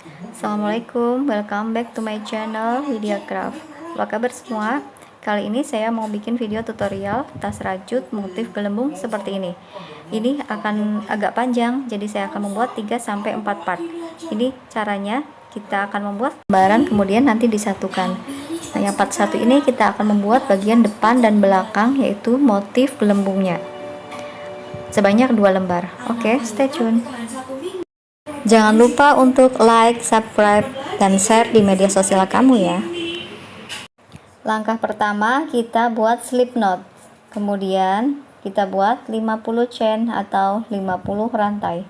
Assalamualaikum, welcome back to my channel Widya Craft. Apa kabar semua? Kali ini saya mau bikin video tutorial tas rajut motif gelembung seperti ini. Ini akan agak panjang, jadi saya akan membuat 3-4 part. Ini caranya, kita akan membuat lembaran kemudian nanti disatukan. Nah, yang part 1 ini kita akan membuat bagian depan dan belakang, yaitu motif gelembungnya. Sebanyak 2 lembar. Oke, stay tune. Jangan lupa untuk like, subscribe, dan share di media sosial kamu ya. Langkah pertama kita buat slip knot. Kemudian kita buat 50 chain atau 50 rantai.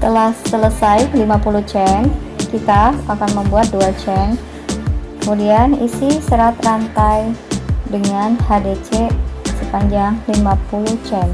Setelah selesai 50 chain, kita akan membuat 2 chain. Kemudian isi serat rantai dengan HDC sepanjang 50 chain.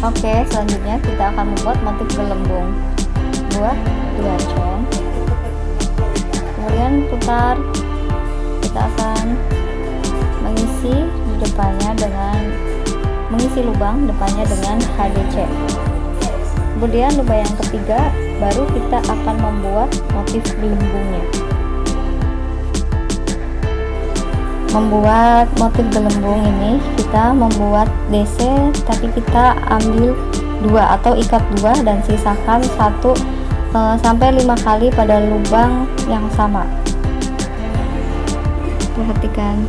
Oke, selanjutnya kita akan membuat motif gelembung. Buat 2 chain, kemudian putar. Kita akan mengisi lubang depannya dengan HDC. Kemudian lubang yang ketiga baru kita akan membuat motif gelembungnya. Membuat motif gelembung ini kita membuat DC, tapi kita ambil 2 atau ikat 2 dan sisakan 1 sampai 5 kali pada lubang yang sama. Perhatikan,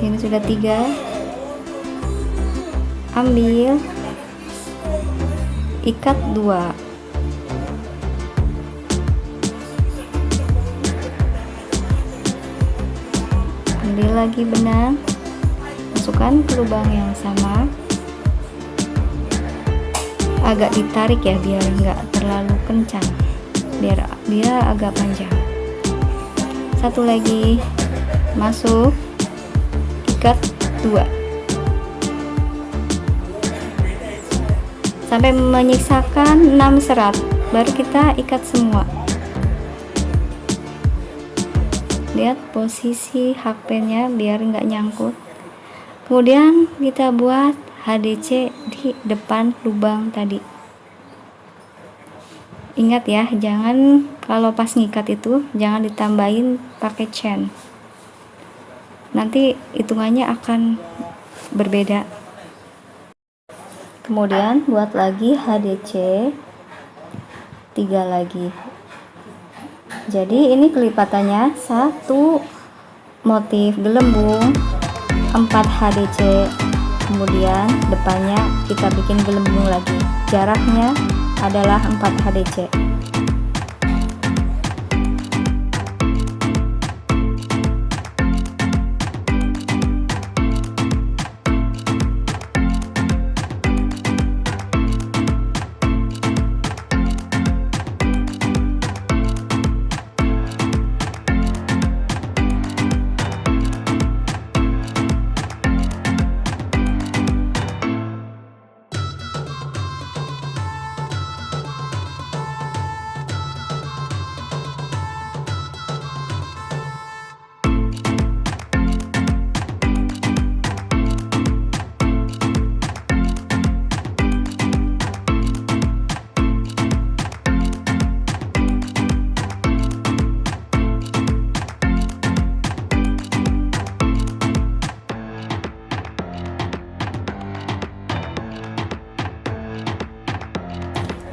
ini sudah 3. Ambil, ikat 2, ambil lagi benang, masukkan ke lubang yang sama, agak ditarik ya biar enggak terlalu kencang, biar dia agak panjang. Satu lagi, masuk, ikat 2 sampai menyisakan 6 serat, baru kita ikat semua. Lihat posisi HP-nya biar nggak nyangkut. Kemudian kita buat HDC di depan lubang tadi. Ingat ya, jangan kalau pas ngikat itu jangan ditambahin pakai chain, nanti hitungannya akan berbeda. Kemudian buat lagi HDC 3 lagi. Jadi ini kelipatannya 1 motif gelembung, 4 HDC, kemudian depannya kita bikin gelembung lagi, jaraknya adalah 4 HDC.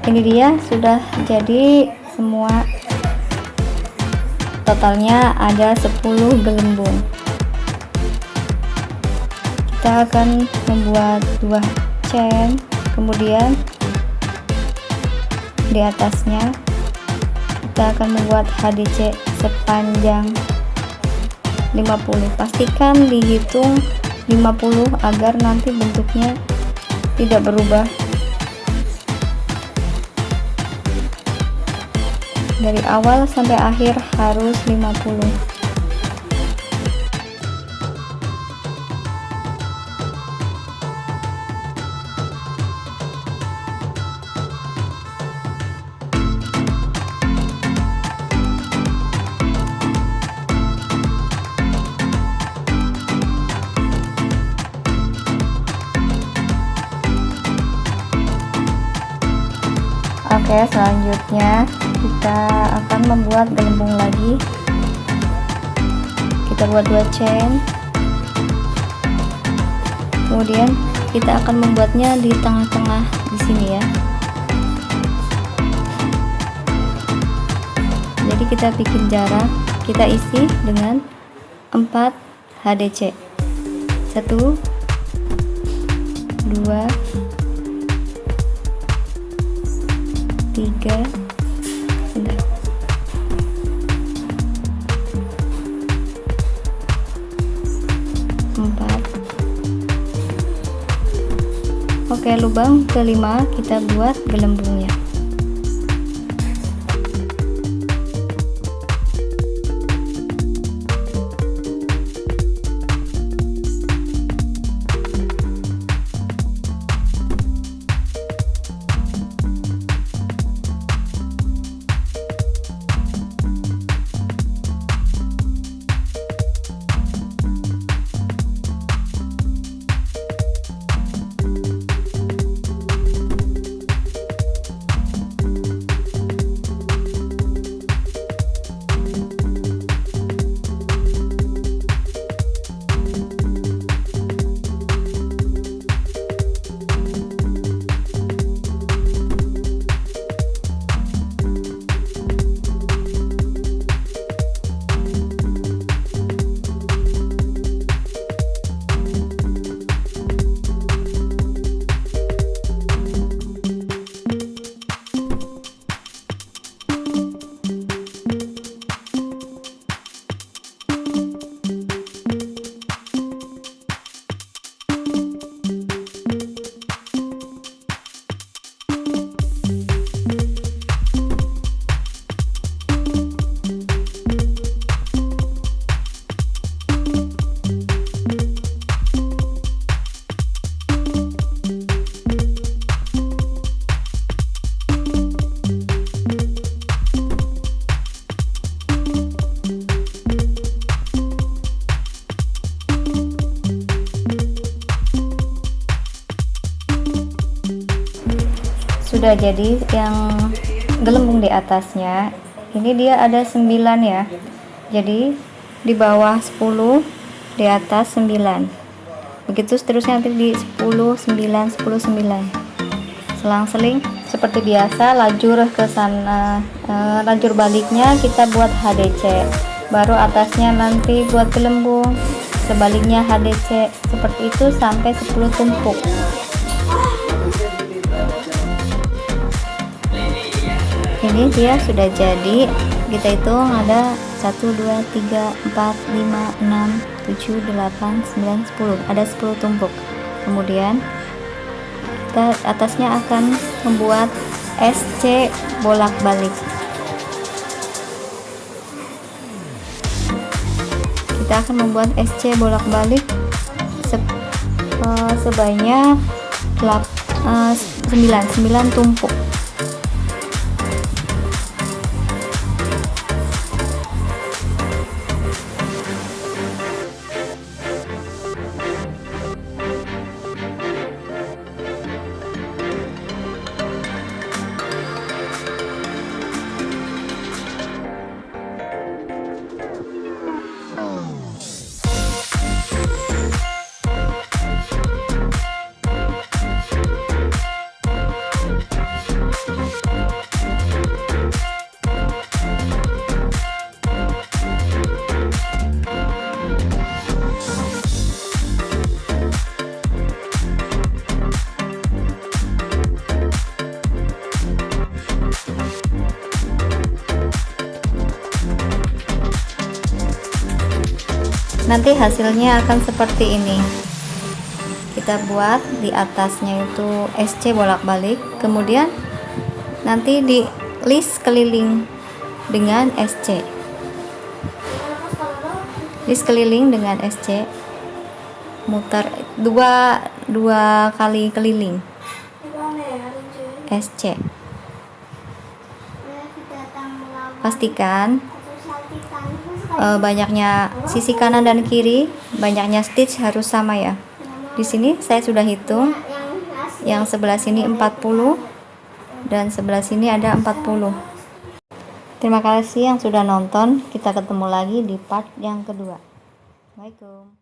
Ini dia sudah jadi semua, totalnya ada 10 gelembung. Kita akan membuat 2 chain, kemudian di atasnya kita akan membuat HDC sepanjang 50. Pastikan dihitung 50 agar nanti bentuknya tidak berubah. Dari awal sampai akhir harus 50. Oke, selanjutnya kita akan membuat gelembung lagi. Kita buat 2 chain, kemudian kita akan membuatnya di tengah-tengah di sini ya. Jadi kita bikin jarak, kita isi dengan 4 HDC. 1 2 3 4. Oke, lubang kelima kita buat gelembungnya. Sudah jadi yang gelembung di atasnya. Ini dia ada 9 ya. Jadi di bawah 10, di atas 9. Begitu seterusnya, nanti di 10 9 10 9. Selang-seling seperti biasa, lajur ke sana, lajur baliknya kita buat HDC. Baru atasnya nanti buat gelembung. Sebaliknya HDC. Seperti itu sampai 10 tumpuk. Ini dia sudah jadi. Kita hitung ada 1 2 3 4 5 6 7 8 9 10. Ada 10 tumpuk. Kemudian kita atasnya akan membuat SC bolak-balik. Kita akan membuat SC bolak-balik sebanyak 9 tumpuk. nanti hasilnya akan seperti ini. Kita buat di atasnya itu SC bolak-balik, kemudian nanti di list keliling dengan SC, list keliling dengan SC, muter dua kali keliling SC. Pastikan banyaknya sisi kanan dan kiri, banyaknya stitch harus sama ya. Di sini saya sudah hitung, yang sebelah sini 40 dan sebelah sini ada 40. Terima kasih yang sudah nonton. Kita ketemu lagi di part yang kedua. Assalamualaikum.